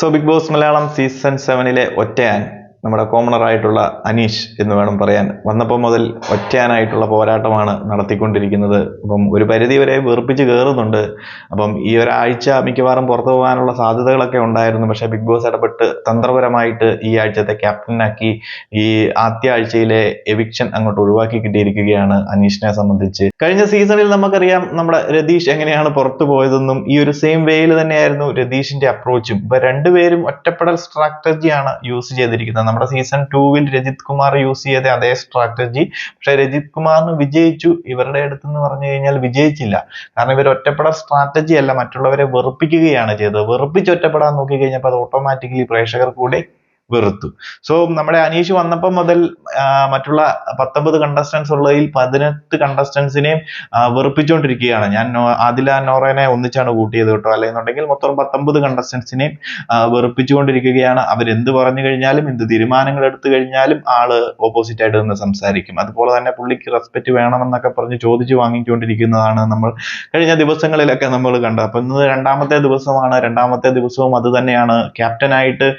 Big boss Malayalam season 7 ഒറ്റയാൻ നമ്മുടെ commoner ആയിട്ടുള്ള അനീഷ് എന്ന് വേണം പറയാൻ. വന്നപ്പോൾ മുതൽ ഒറ്റയാനായിട്ടുള്ള പോരാട്ടമാണ് നടത്തിക്കൊണ്ടിരിക്കുന്നത്. അപ്പം ഒരു പരിധി വരെ വെറുപ്പിച്ച് കയറുന്നുണ്ട്. അപ്പം ഈ ഒരാഴ്ച മിക്കവാറും പുറത്തു പോകാനുള്ള സാധ്യതകളൊക്കെ ഉണ്ടായിരുന്നു. പക്ഷെ ബിഗ് ബോസ് ഇടപെട്ട് തന്ത്രപരമായിട്ട് ഈ ആഴ്ചത്തെ ക്യാപ്റ്റനാക്കി ഈ ആദ്യ ആഴ്ചയിലെ എവിക്ഷൻ അങ്ങോട്ട് ഒഴിവാക്കി കിട്ടിയിരിക്കുകയാണ് അനീഷിനെ സംബന്ധിച്ച്. കഴിഞ്ഞ സീസണിൽ നമുക്കറിയാം നമ്മുടെ രതീഷ് എങ്ങനെയാണ് പുറത്തു പോയതെന്നും ഈ ഒരു സെയിം വേയിൽ തന്നെയായിരുന്നു രതീഷിന്റെ അപ്രോച്ചും. ഇപ്പൊ രണ്ടുപേരും ഒറ്റപ്പെടൽ സ്ട്രാറ്റജിയാണ് യൂസ് ചെയ്തിരിക്കുന്നത്. നമ്മുടെ സീസൺ 2 രജിത് കുമാർ യൂസ് ചെയ്ത അതേ സ്ട്രാറ്റജി. പക്ഷെ രജിത് കുമാറിന് വിജയിച്ചു, ഇവരുടെ അടുത്തെന്ന് പറഞ്ഞു കഴിഞ്ഞാൽ വിജയിച്ചില്ല. കാരണം ഇവർ ഒറ്റപ്പെടൽ സ്ട്രാറ്റജി അല്ല, മറ്റുള്ളവരെ വെറുപ്പിക്കുകയാണ് ചെയ്തത്. വെറുപ്പിച്ച് ഒറ്റപ്പെടാൻ നോക്കി കഴിഞ്ഞപ്പോൾ അത് ഓട്ടോമാറ്റിക്കലി പ്രേക്ഷകർ കൂടെ വെറുത്തു. നമ്മുടെ അനീഷ് വന്നപ്പോൾ മുതൽ മറ്റുള്ള 19 കണ്ടസ്റ്റൻസ് ഉള്ളതിൽ 18 കണ്ടസ്റ്റൻസിനെയും വെറുപ്പിച്ചുകൊണ്ടിരിക്കുകയാണ്. ഞാൻ ആദില നോറേനെ ഒന്നിച്ചാണ് കൂട്ടിയത് കേട്ടോ. അല്ലെന്നുണ്ടെങ്കിൽ മൊത്തം 19 കണ്ടസ്റ്റൻസിനെയും വെറുപ്പിച്ചുകൊണ്ടിരിക്കുകയാണ്. അവരെന്ത് പറഞ്ഞു കഴിഞ്ഞാലും എന്ത് തീരുമാനങ്ങൾ എടുത്തു കഴിഞ്ഞാലും ആള് ഓപ്പോസിറ്റ് ആയിട്ട് നിന്ന് സംസാരിക്കും. അതുപോലെ തന്നെ പുള്ളിക്ക് റെസ്പെക്ട് വേണമെന്നൊക്കെ പറഞ്ഞ് ചോദിച്ചു വാങ്ങിക്കൊണ്ടിരിക്കുന്നതാണ് നമ്മൾ കഴിഞ്ഞ ദിവസങ്ങളിലൊക്കെ നമ്മൾ കണ്ടത്. അപ്പൊ ഇന്ന് രണ്ടാമത്തെ ദിവസമാണ്. രണ്ടാമത്തെ ദിവസവും അത് തന്നെയാണ്. ക്യാപ്റ്റനായിട്ട്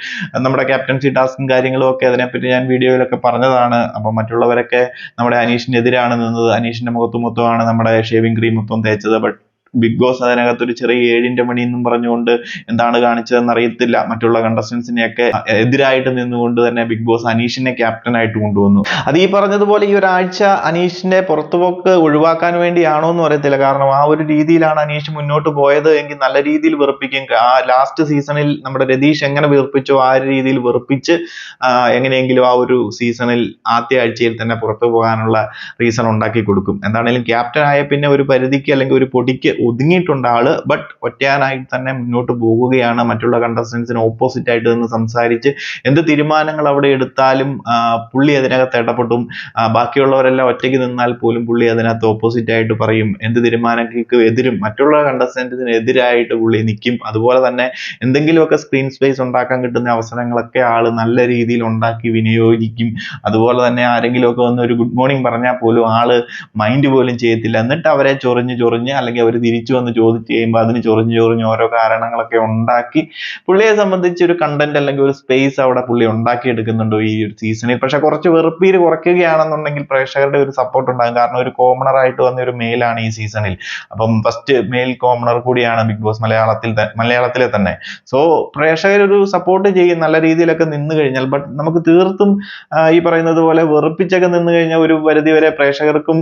നമ്മുടെ ക്യാപ്റ്റൻസി ടാസ്കും കാര്യങ്ങളും ഒക്കെ അതിനെപ്പറ്റി ഞാൻ വീഡിയോയിലൊക്കെ പറഞ്ഞതാണ്. അപ്പൊ മറ്റുള്ളവരൊക്കെ നമ്മുടെ അനീഷിനെതിരാണ് നിന്നത്. അനീഷിന്റെ മുഖത്ത് മൊത്തമാണ് നമ്മുടെ ഷേവിംഗ് ക്രീം മൊത്തം തേച്ചത്. ബട്ട് ബിഗ് ബോസ് അതിനകത്ത് ഒരു ചെറിയ 7ന്റെ മണി എന്നും പറഞ്ഞുകൊണ്ട് എന്താണ് കാണിച്ചതെന്ന് അറിയത്തില്ല. മറ്റുള്ള കണ്ടസ്റ്റൻസിനെയൊക്കെ എതിരായിട്ട് നിന്നുകൊണ്ട് തന്നെ ബിഗ് ബോസ് അനീഷിനെ ക്യാപ്റ്റനായിട്ട് കൊണ്ടുവന്നു. അത് ഈ പറഞ്ഞതുപോലെ ഈ ഒരാഴ്ച അനീഷിന്റെ പുറത്തുപോക്ക് ഒഴിവാക്കാൻ വേണ്ടിയാണോ എന്ന് അറിയത്തില്ല. കാരണം ആ ഒരു രീതിയിലാണ് അനീഷ് മുന്നോട്ട് പോയത് എങ്കിൽ നല്ല രീതിയിൽ വെറുപ്പിക്കും. ആ ലാസ്റ്റ് സീസണിൽ നമ്മുടെ രതീഷ് എങ്ങനെ വെറുപ്പിച്ചോ ആ ഒരു രീതിയിൽ വെറുപ്പിച്ച് എങ്ങനെയെങ്കിലും ആ ഒരു സീസണിൽ ആദ്യ ആഴ്ചയിൽ തന്നെ പുറത്തു പോകാനുള്ള റീസൺ ഉണ്ടാക്കി കൊടുക്കും. എന്താണെങ്കിലും ക്യാപ്റ്റൻ ആയ പിന്നെ ഒരു പരിധിക്ക് അല്ലെങ്കിൽ ഒരു പൊടിക്ക് ഒതുങ്ങിയിട്ടുണ്ട് ആള്. ബട്ട് ഒറ്റയാനായിട്ട് തന്നെ മുന്നോട്ട് പോകുകയാണ്. മറ്റുള്ള കണ്ടസ്റ്റൻസിന് ഓപ്പോസിറ്റ് ആയിട്ട് നിന്ന് സംസാരിച്ച് എന്ത് തീരുമാനങ്ങൾ അവിടെ എടുത്താലും പുള്ളി അതിനകത്ത് ഇടപെട്ടും. ബാക്കിയുള്ളവരെല്ലാം ഒറ്റയ്ക്ക് നിന്നാൽ പോലും പുള്ളി അതിനകത്ത് ഓപ്പോസിറ്റ് ആയിട്ട് പറയും. എന്ത് തീരുമാനങ്ങൾക്ക് എതിരും മറ്റുള്ള കണ്ടസ്റ്റൻസിന് എതിരായിട്ട് പുള്ളി നിൽക്കും. അതുപോലെ തന്നെ എന്തെങ്കിലുമൊക്കെ സ്ക്രീൻ സ്പേസ് ഉണ്ടാക്കാൻ കിട്ടുന്ന അവസരങ്ങളൊക്കെ ആള് നല്ല രീതിയിൽ ഉണ്ടാക്കി വിനിയോഗിക്കും. അതുപോലെ തന്നെ ആരെങ്കിലുമൊക്കെ വന്ന് ഒരു ഗുഡ് മോർണിംഗ് പറഞ്ഞാൽ പോലും ആള് മൈൻഡ് പോലും ചെയ്യത്തില്ല. എന്നിട്ട് അവരെ ചൊറിഞ്ഞ് അല്ലെങ്കിൽ അവർ തിരിച്ചു വന്ന് ചോദിച്ചു കഴിയുമ്പോൾ അതിന് ചൊറിഞ്ഞ് ഓരോ കാരണങ്ങളൊക്കെ ഉണ്ടാക്കി പുള്ളിയെ സംബന്ധിച്ച് ഒരു കണ്ടന്റ് അല്ലെങ്കിൽ ഒരു സ്പേസ് അവിടെ പുള്ളി ഉണ്ടാക്കി എടുക്കുന്നുണ്ട് ഈ ഒരു സീസണിൽ. പക്ഷെ കുറച്ച് വെറുപ്പീര് കുറയ്ക്കുകയാണെന്നുണ്ടെങ്കിൽ പ്രേക്ഷകരുടെ ഒരു സപ്പോർട്ട് ഉണ്ടാകും. കാരണം ഒരു കോമണർ ആയിട്ട് വന്ന ഒരു മെയിലാണ് ഈ സീസണിൽ. അപ്പം ഫസ്റ്റ് മെയിൽ കോമണർ കൂടിയാണ് ബിഗ് ബോസ് മലയാളത്തിലെ തന്നെ. സോ പ്രേക്ഷകർ ഒരു സപ്പോർട്ട് ചെയ്യും നല്ല രീതിയിലൊക്കെ നിന്ന് കഴിഞ്ഞാൽ. ബട്ട് നമുക്ക് തീർത്തും ഈ പറയുന്നത് പോലെ വെറുപ്പിച്ചൊക്കെ നിന്ന് കഴിഞ്ഞാൽ ഒരു പരിധി വരെ പ്രേക്ഷകർക്കും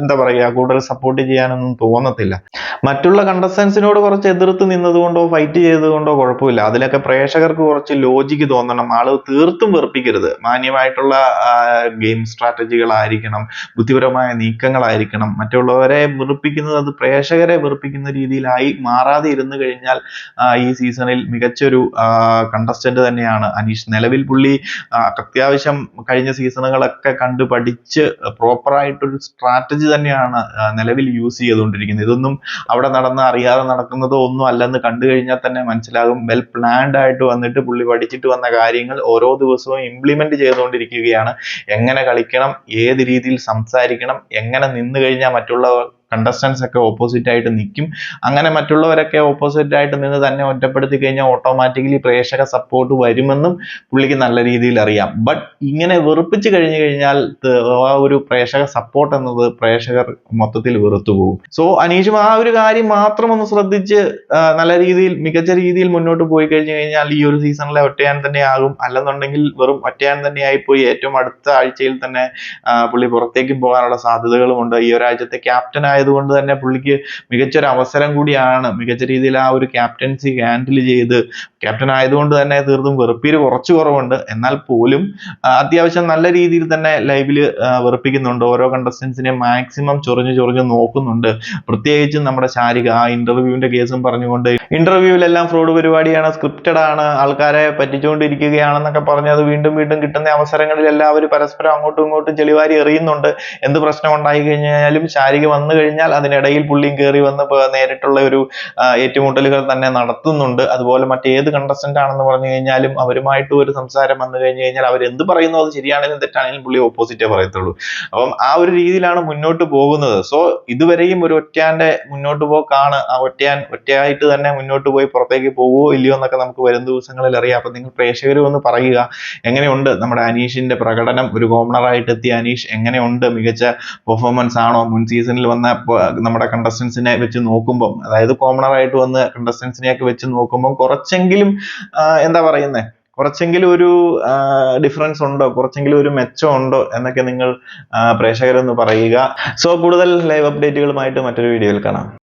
എന്താ പറയുക കൂടുതൽ സപ്പോർട്ട് ചെയ്യാനൊന്നും തോന്നത്തില്ല. മറ്റുള്ള കണ്ടസ്റ്റൻസിനോട് കുറച്ച് എതിർത്ത് നിന്നതുകൊണ്ടോ ഫൈറ്റ് ചെയ്തതുകൊണ്ടോ കുഴപ്പമില്ല. അതിലൊക്കെ പ്രേക്ഷകർക്ക് കുറച്ച് ലോജിക്ക് തോന്നണം. ആള് തീർത്തും വെറുപ്പിക്കരുത്. മാന്യമായിട്ടുള്ള ഗെയിം സ്ട്രാറ്റജികളായിരിക്കണം, ബുദ്ധിപരമായ നീക്കങ്ങളായിരിക്കണം. മറ്റുള്ളവരെ വെറുപ്പിക്കുന്നത് അത് പ്രേക്ഷകരെ വെറുപ്പിക്കുന്ന രീതിയിലായി മാറാതെ ഇരുന്നു കഴിഞ്ഞാൽ ഈ സീസണിൽ മികച്ചൊരു കണ്ടസ്റ്റന്റ് തന്നെയാണ് അനീഷ്. നിലവിൽ പുള്ളി അത്യാവശ്യം കഴിഞ്ഞ സീസണുകളൊക്കെ കണ്ടു പഠിച്ച് പ്രോപ്പറായിട്ടൊരു സ്ട്രാറ്റജി തന്നെയാണ് നിലവിൽ യൂസ് ചെയ്തുകൊണ്ടിരിക്കുന്നത്. ഇതൊന്നും അവിടെ അറിയാതെ നടക്കുന്നതോ ഒന്നും അല്ലെന്ന് കണ്ടു കഴിഞ്ഞാൽ തന്നെ മനസ്സിലാകും. വെൽ പ്ലാൻഡ് ആയിട്ട് വന്നിട്ട് പുള്ളി പഠിച്ചിട്ട് വന്ന കാര്യങ്ങൾ ഓരോ ദിവസവും ഇംപ്ലിമെന്റ് ചെയ്തുകൊണ്ടിരിക്കുകയാണ്. എങ്ങനെ കളിക്കണം, ഏത് രീതിയിൽ സംസാരിക്കണം, എങ്ങനെ നിന്ന് കഴിഞ്ഞാൽ മറ്റുള്ള കണ്ടസ്റ്റൻസ് ഒക്കെ ഓപ്പോസിറ്റ് ആയിട്ട് നിൽക്കും. അങ്ങനെ മറ്റുള്ളവരൊക്കെ ഓപ്പോസിറ്റ് ആയിട്ട് നിന്ന് തന്നെ ഒറ്റപ്പെടുത്തി കഴിഞ്ഞാൽ ഓട്ടോമാറ്റിക്കലി പ്രേക്ഷക സപ്പോർട്ട് വരുമെന്നും പുള്ളിക്ക് നല്ല രീതിയിൽ അറിയാം. ബട്ട് ഇങ്ങനെ വെറുപ്പിച്ച് കഴിഞ്ഞു കഴിഞ്ഞാൽ ആ ഒരു പ്രേക്ഷക സപ്പോർട്ട് എന്നത് പ്രേക്ഷകർ മൊത്തത്തിൽ വെറുത്തു പോകും. സോ അനീഷും ആ ഒരു കാര്യം മാത്രം ഒന്ന് ശ്രദ്ധിച്ച് നല്ല രീതിയിൽ മികച്ച രീതിയിൽ മുന്നോട്ട് പോയി കഴിഞ്ഞു കഴിഞ്ഞാൽ ഈ ഒരു സീസണിലെ ഒറ്റയാൻ തന്നെ ആകും. അല്ലെന്നുണ്ടെങ്കിൽ വെറും ഒറ്റയാൻ തന്നെ ആയിപ്പോയി ഏറ്റവും അടുത്ത ആഴ്ചയിൽ തന്നെ പുള്ളി പുറത്തേക്ക് പോകാനുള്ള സാധ്യതകളുമുണ്ട്. ഈ ഒരാഴ്ചത്തെ ക്യാപ്റ്റൻ ആയതുകൊണ്ട് തന്നെ പുള്ളിക്ക് മികച്ചൊരു അവസരം കൂടിയാണ്. മികച്ച രീതിയിൽ ആ ഒരു ക്യാപ്റ്റൻസി ഹാൻഡിൽ ചെയ്ത് ക്യാപ്റ്റൻ ആയതുകൊണ്ട് തന്നെ തീർത്തും വെറുപ്പീര് കുറച്ച് കുറവുണ്ട്. എന്നാൽ പോലും അത്യാവശ്യം നല്ല രീതിയിൽ തന്നെ ലൈവില് വെറുപ്പിക്കുന്നുണ്ട്. ഓരോ കണ്ടസ്റ്റൻസിനെ മാക്സിമം ചൊറിഞ്ഞ് നോക്കുന്നുണ്ട്. പ്രത്യേകിച്ചും നമ്മുടെ ശാരിക ആ ഇന്റർവ്യൂവിന്റെ കേസും പറഞ്ഞുകൊണ്ട് ഇന്റർവ്യൂവിലെല്ലാം ഫ്രോഡ് പരിപാടിയാണ്, സ്ക്രിപ്റ്റഡ് ആണ്, ആൾക്കാരെ പറ്റിച്ചുകൊണ്ടിരിക്കുകയാണെന്നൊക്കെ പറഞ്ഞ് അത് വീണ്ടും കിട്ടുന്ന അവസരങ്ങളിൽ എല്ലാവരും പരസ്പരം അങ്ങോട്ടും ഇങ്ങോട്ടും ചെളിവാരി എറിയുന്നുണ്ട്. എന്ത് പ്രശ്നം ഉണ്ടായി കഴിഞ്ഞാലും ശാരിക വന്നു കഴിഞ്ഞാൽ അതിനിടയിൽ പുള്ളിയും കയറി വന്ന് നേരിട്ടുള്ള ഒരു ഏറ്റുമുട്ടലുകൾ തന്നെ നടത്തുന്നുണ്ട്. അതുപോലെ മറ്റേത് കണ്ടസ്റ്റന്റ് ആണെന്ന് പറഞ്ഞു കഴിഞ്ഞാലും അവരുമായിട്ട് ഒരു സംസാരം വന്നു കഴിഞ്ഞു കഴിഞ്ഞാൽ അവർ എന്ത് പറയുന്നു അത് ശരിയാണെങ്കിലും തെറ്റാണെങ്കിലും പുള്ളി ഓപ്പോസിറ്റേ പറയത്തുള്ളൂ. അപ്പം ആ ഒരു രീതിയിലാണ് മുന്നോട്ട് പോകുന്നത്. സോ ഇതുവരെയും ഒരു ഒറ്റയാന്റെ മുന്നോട്ട് പോക്കാണ്. ആ ഒറ്റയായിട്ട് തന്നെ മുന്നോട്ട് പോയി പുറത്തേക്ക് പോകുമോ ഇല്ലയോ എന്നൊക്കെ നമുക്ക് വരും ദിവസങ്ങളിൽ അറിയാം. അപ്പൊ നിങ്ങൾ പ്രേക്ഷകരും ഒന്ന് പറയുക, എങ്ങനെയുണ്ട് നമ്മുടെ അനീഷിന്റെ പ്രകടനം? ഒരു കോമണറായിട്ട് എത്തിയ അനീഷ് എങ്ങനെയുണ്ട്? മികച്ച പെർഫോമൻസ് ആണോ? മുൻ സീസണിൽ വന്ന നമ്മുടെ കണ്ടസ്റ്റൻസിനെ വെച്ച് നോക്കുമ്പോൾ, അതായത് കോമണറായിട്ട് വന്ന കണ്ടസ്റ്റൻസിനെയൊക്കെ വെച്ച് നോക്കുമ്പോൾ കുറച്ചെങ്കിലും എന്താ പറയുന്നത്, കുറച്ചെങ്കിലും ഒരു ഡിഫറൻസ് ഉണ്ടോ, കുറച്ചെങ്കിലും ഒരു മെച്ചം ഉണ്ടോ എന്നൊക്കെ നിങ്ങൾ പ്രേക്ഷകരൊന്ന് പറയുക. സോ കൂടുതൽ ലൈവ് അപ്ഡേറ്റുകളുമായിട്ട് മറ്റൊരു വീഡിയോയിൽ കാണാം.